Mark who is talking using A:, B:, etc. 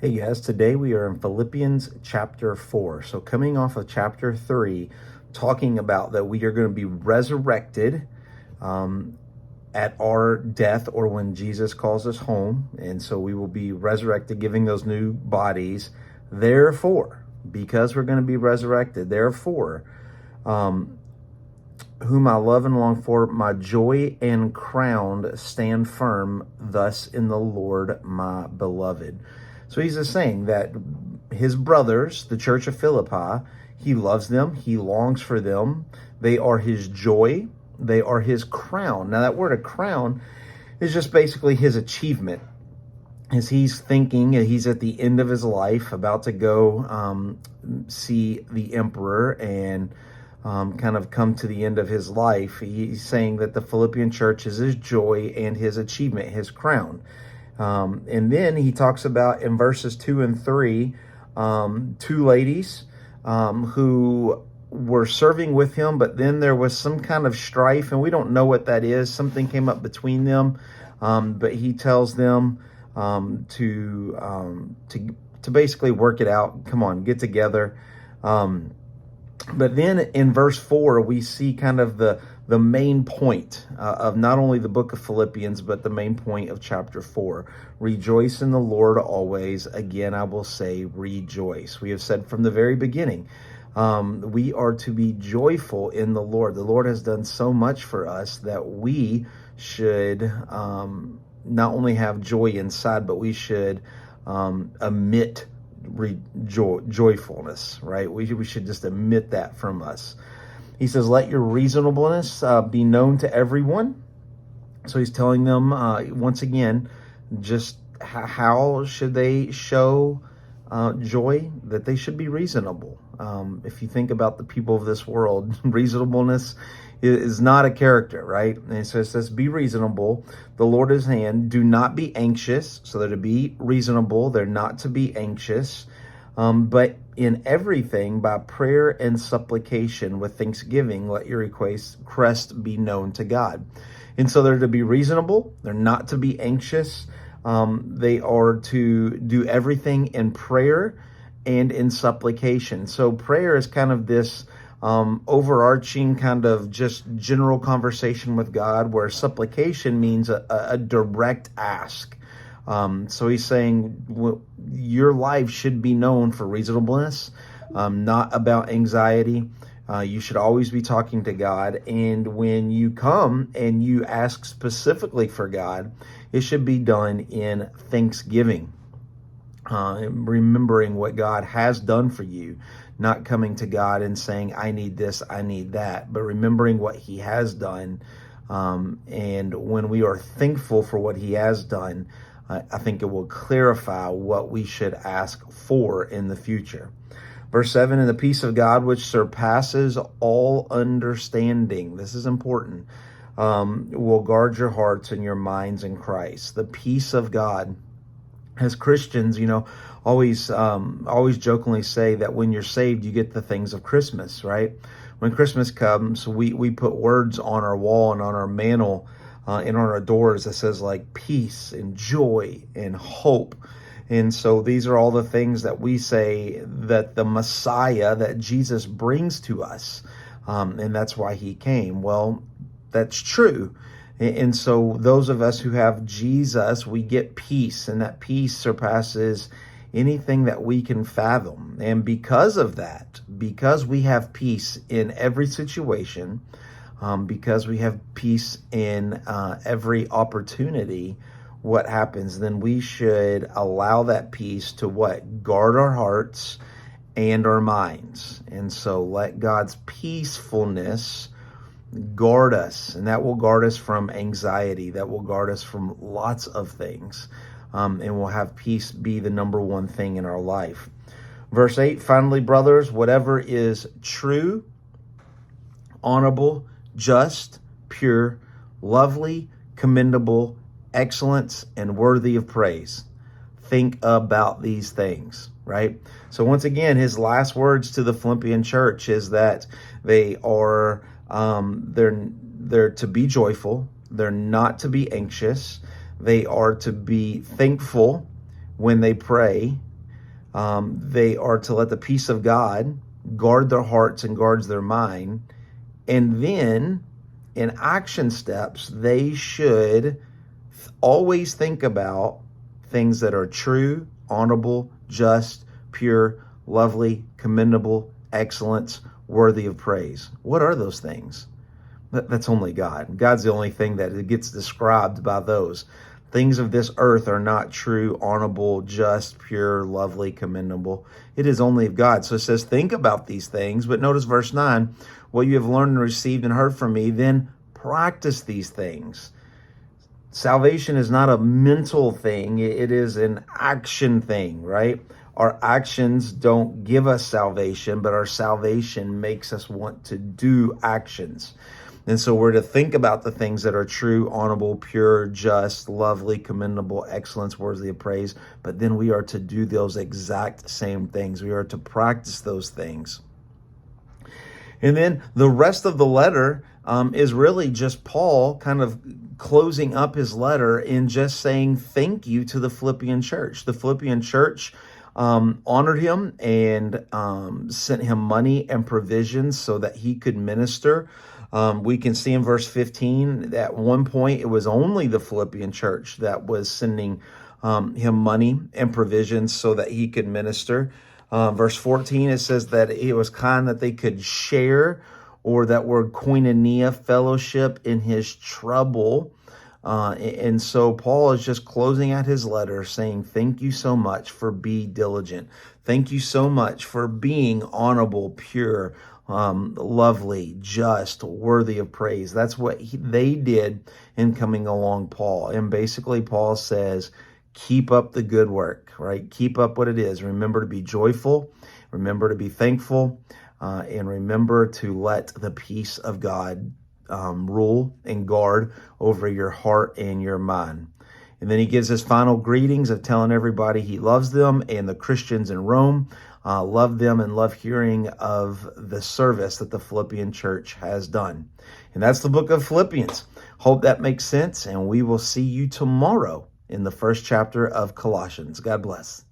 A: Hey guys, today we are in Philippians chapter 4. So, coming off of chapter 3, talking about that we are going to be resurrected at our death or when Jesus calls us home. And so we will be resurrected, giving those new bodies. Therefore, because we're going to be resurrected, therefore, whom I love and long for, my joy and crown, stand firm thus in the Lord, my beloved. So he's just saying that his brothers, the church of Philippi, he loves them, he longs for them. They are his joy, they are his crown. Now, that word of crown is just basically his achievement. As he's thinking, he's at the end of his life, about to go see the emperor and kind of come to the end of his life. He's saying that the Philippian church is his joy and his achievement, his crown. And then he talks about in verses 2 and 3, two ladies who were serving with him, but then there was some kind of strife, and we don't know what that is. Something came up between them, but he tells them to basically work it out. Come on, get together. But then in verse 4, we see kind of the main point of not only the book of Philippians, but the main point of chapter 4. Rejoice in the Lord always. Again, I will say rejoice. We have said from the very beginning, we are to be joyful in the Lord. The Lord has done so much for us that we should not only have joy inside, but we should emit joyfulness, right? We should just admit that from us. He says, let your reasonableness be known to everyone. So he's telling them, once again, just how should they show joy? That they should be reasonable. If you think about the people of this world, reasonableness is not a character, right? And so it says, be reasonable. The Lord is hand. Do not be anxious. So they're to be reasonable. They're not to be anxious. But in everything, by prayer and supplication with thanksgiving, let your request be known to God. And so they're to be reasonable. They're not to be anxious. They are to do everything in prayer and in supplication. So prayer is kind of this overarching kind of just general conversation with God, where supplication means a direct ask. So he's saying your life should be known for reasonableness, not about anxiety. You should always be talking to God. And when you come and you ask specifically for God, it should be done in thanksgiving. Remembering what God has done for you, not coming to God and saying, I need this, I need that, but remembering what he has done. And when we are thankful for what he has done, I think it will clarify what we should ask for in the future. Verse 7, and the peace of God, which surpasses all understanding, this is important, will guard your hearts and your minds in Christ. The peace of God. As Christians, always jokingly say that when you're saved, you get the things of Christmas, right? When Christmas comes, we put words on our wall and on our mantle and on our doors that says like peace and joy and hope. And so these are all the things that we say that the Messiah, that Jesus brings to us. And that's why he came. Well, that's true. And so those of us who have Jesus, we get peace, and that peace surpasses anything that we can fathom. And because of that, because we have peace in every situation, because we have peace in every opportunity, what happens? Then we should allow that peace to what? Guard our hearts and our minds. And so let God's peacefulness guard us, and that will guard us from anxiety. That will guard us from lots of things, and we'll have peace be the number one thing in our life. Verse 8, finally, brothers, whatever is true, honorable, just, pure, lovely, commendable, excellence, and worthy of praise. Think about these things, right? So once again, his last words to the Philippian church is that they are they're to be joyful. They're not to be anxious. They are to be thankful when they pray. They are to let the peace of God guard their hearts and guards their mind. And then in action steps, they should always think about things that are true, honorable, just, pure, lovely, commendable, excellence, worthy of praise. What are those things? That's only God. God's the only thing that gets described by those. Things of this earth are not true, honorable, just, pure, lovely, commendable. It is only of God. So it says, think about these things. But notice verse 9, what you have learned and received and heard from me, then practice these things. Salvation is not a mental thing. It is an action thing, right? Our actions don't give us salvation, but our salvation makes us want to do actions. And so we're to think about the things that are true, honorable, pure, just, lovely, commendable, excellence, worthy of praise. But then we are to do those exact same things. We are to practice those things. And then the rest of the letter is really just Paul kind of closing up his letter in just saying thank you to the Philippian church. The Philippian church honored him and sent him money and provisions so that he could minister. We can see in verse 15, at one point, it was only the Philippian church that was sending him money and provisions so that he could minister. Verse 14, it says that it was kind that they could share, or that word koinonia, fellowship, in his trouble. And so Paul is just closing out his letter saying, thank you so much for being diligent. Thank you so much for being honorable, pure, lovely, just, worthy of praise. That's what they did in coming along Paul. And basically Paul says, keep up the good work, right? Keep up what it is. Remember to be joyful. Remember to be thankful. And remember to let the peace of God rule and guard over your heart and your mind. And then he gives his final greetings of telling everybody he loves them, and the Christians in Rome love them and love hearing of the service that the Philippian church has done. And that's the book of Philippians. Hope that makes sense, and we will see you tomorrow in the first chapter of Colossians. God bless.